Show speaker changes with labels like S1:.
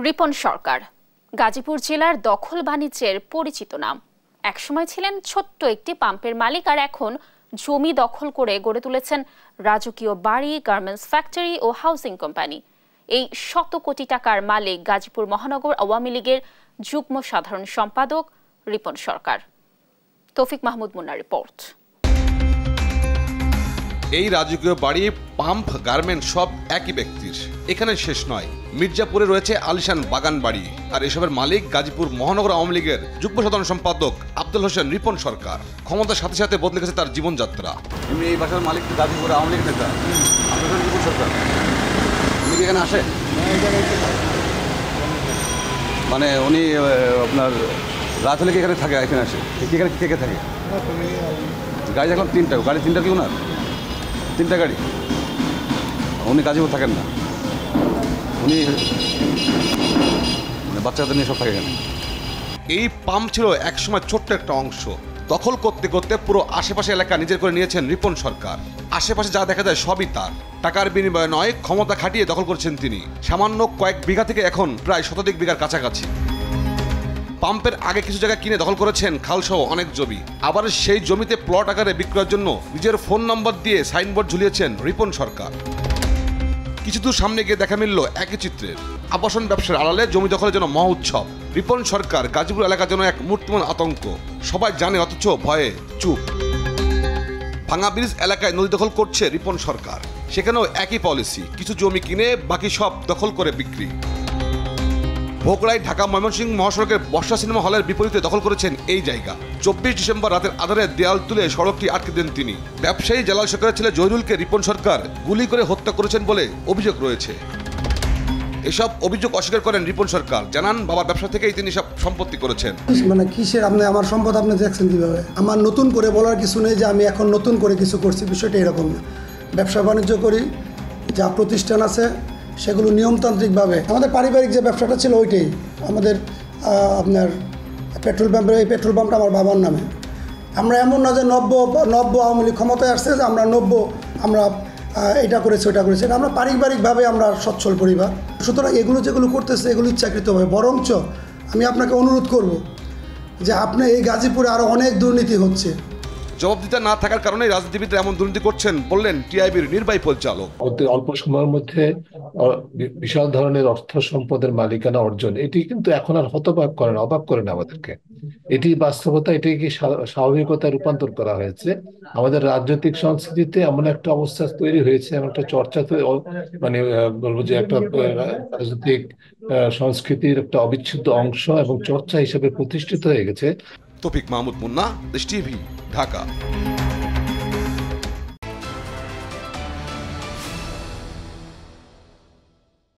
S1: রিপন সরকার গাজীপুর জেলার দখল বাণিজ্যের পরিচিত নাম। একসময় ছিলেন ছোট্ট একটি পাম্পের মালিক, আর এখন জমি দখল করে গড়ে তুলেছেন রাজকীয় বাড়ি, গার্মেন্টস ফ্যাক্টরি ও হাউজিং কোম্পানি। এই শত কোটি টাকার মালিক গাজীপুর মহানগর আওয়ামী লীগের যুগ্ম সাধারণ সম্পাদক রিপন সরকার। তৌফিক মাহমুদ মুন্নার রিপোর্ট।
S2: এই রাজকীয় বাড়ি, পাম্প, গার্মেন্ট সব একই ব্যক্তির। এখানে শেষ নয়, মির্জাপুরে রয়েছে আলিশান বাগান বাড়ি, আর এসবের মালিক গাজীপুর মহানগর আওয়ামী লীগের যুগ্ম সাধারণ সম্পাদক আব্দুল হোসেন রিপন সরকার। ক্ষমতার সাথে সাথে বদলে গেছে তার জীবনযাত্রা।
S3: এমনি এই বাসার মালিক গাজীপুর আওয়ামী লীগ নেতা আব্দুল হোসেন রিপন সরকার। উনি কি এখানে আসে? মানে উনি আপনার রাত হলে কি এখানে থাকে? এখানে আসে এখানে কে কে থাকে? গাড়ি এখন তিনটা, গাড়ি তিনটা কি ওনার? তিনটা গাড়ি। উনি গাজীপুর থাকেন না, উনি বাচ্চাদের নিয়ে সব থাকে এখানে।
S2: এই পাম্প ছিল একসময় ছোট্ট একটা অংশ। দখল করতে করতে পুরো আশেপাশে এলাকা নিজের করে নিয়েছেন রিপন সরকার। আশেপাশে যা দেখা যায় সবই তার। টাকার বিনিময়ে নয়, ক্ষমতা খাটিয়ে দখল করছেন তিনি। সামান্য কয়েক বিঘা থেকে এখন প্রায় শতাধিক বিঘার কাছাকাছি। পাম্পের আগে কিছু জায়গা কিনে দখল করেছেন খালসহ অনেক জমি। আবার সেই জমিতে প্লট আকারে বিক্রয়ের জন্য নিজের ফোন নম্বর দিয়ে সাইনবোর্ড ঝুলিয়েছেন রিপন সরকার। কিছু দূর সামনে গিয়ে দেখা মিলল একই চিত্রের। আবাসন ব্যবসার আড়ালে জমি দখলের জন্য মহা উৎসব। রিপন সরকার গাজীপুর এলাকার জন্য এক মূর্তিমান আতঙ্ক। সবাই জানে, অথচ ভয়ে চুপ। ভাঙা ব্রিজ এলাকায় নদী দখল করছে রিপন সরকার। সেখানেও একই পলিসি, কিছু জমি কিনে বাকি সব দখল করে বিক্রি। ভোগড়ায় ঢাকা ময়মনসিংহ মহাসড়কের বর্ষা সিনেমা হলের বিপরীতে দখল করেছেন এই জায়গা। 24 ডিসেম্বর রাতের আধারে দেয়াল তুলে সড়কটি আটকে দেন তিনি। ব্যবসায়ী জালাল সরকারের ছেলে জহিরুলকে রিপন সরকার গুলি করে হত্যা করেছেন বলে অভিযোগ রয়েছে। এসব অভিযোগ অস্বীকার করেন রিপন সরকার, জানান বাবার ব্যবসা থেকেই তিনি সব সম্পত্তি করেছেন।
S4: মানে কিসের আপনি আমার সম্পদ আপনি দেখছেন কিভাবে? আমার নতুন করে বলার কিছু নেই যে আমি এখন নতুন করে কিছু করছি, বিষয়টা এরকম না। ব্যবসা বাণিজ্য করি, যা প্রতিষ্ঠান আছে সেগুলো নিয়মতান্ত্রিকভাবে। আমাদের পারিবারিক যে ব্যবসাটা ছিল ওইটাই আমাদের আপনার পেট্রোল পাম্পের, এই পেট্রোল পাম্পটা আমার বাবার নামে। আমরা এমন না যে নব্য আওয়ামী লীগ ক্ষমতায় আসছে যে আমরা এটা করেছি ওটা করেছি, এটা আমরা পারিবারিকভাবে আমরা সচ্ছল পরিবার। সুতরাং এগুলো যেগুলো করতেছে এগুলো ইচ্ছাকৃতভাবে। বরঞ্চ আমি আপনাকে অনুরোধ করব যে আপনি এই গাজীপুরে আরও অনেক দুর্নীতি হচ্ছে।
S2: জবাবদিহিতা না থাকার কারণে রাজনীতিবিদরা এমন দুর্নীতি করছেন বললেন টিআইবির নির্বাহী পরিচালক।
S5: অল্প সময়ের মধ্যে বিশাল ধরনের অর্থ সম্পদের মালিকানা অর্জন, এটি কিন্তু এখন আর হতবাক করে না, অবাক করে না আমাদেরকে। এটি বাস্তবতা, এটিকে স্বাভাবিকতায় রূপান্তর করা হয়েছে। আমাদের রাজনৈতিক সংস্কৃতিতে এমন একটা অবস্থা তৈরি হয়েছে, এমন একটা চর্চা, মানে বলবো যে একটা রাজনৈতিক সংস্কৃতির একটা অবিচ্ছেদ্য অংশ এবং চর্চা হিসেবে প্রতিষ্ঠিত হয়ে গেছে।
S2: তৌফিক মাহমুদ মুন্না, দেশ টিভি, ঢাকা।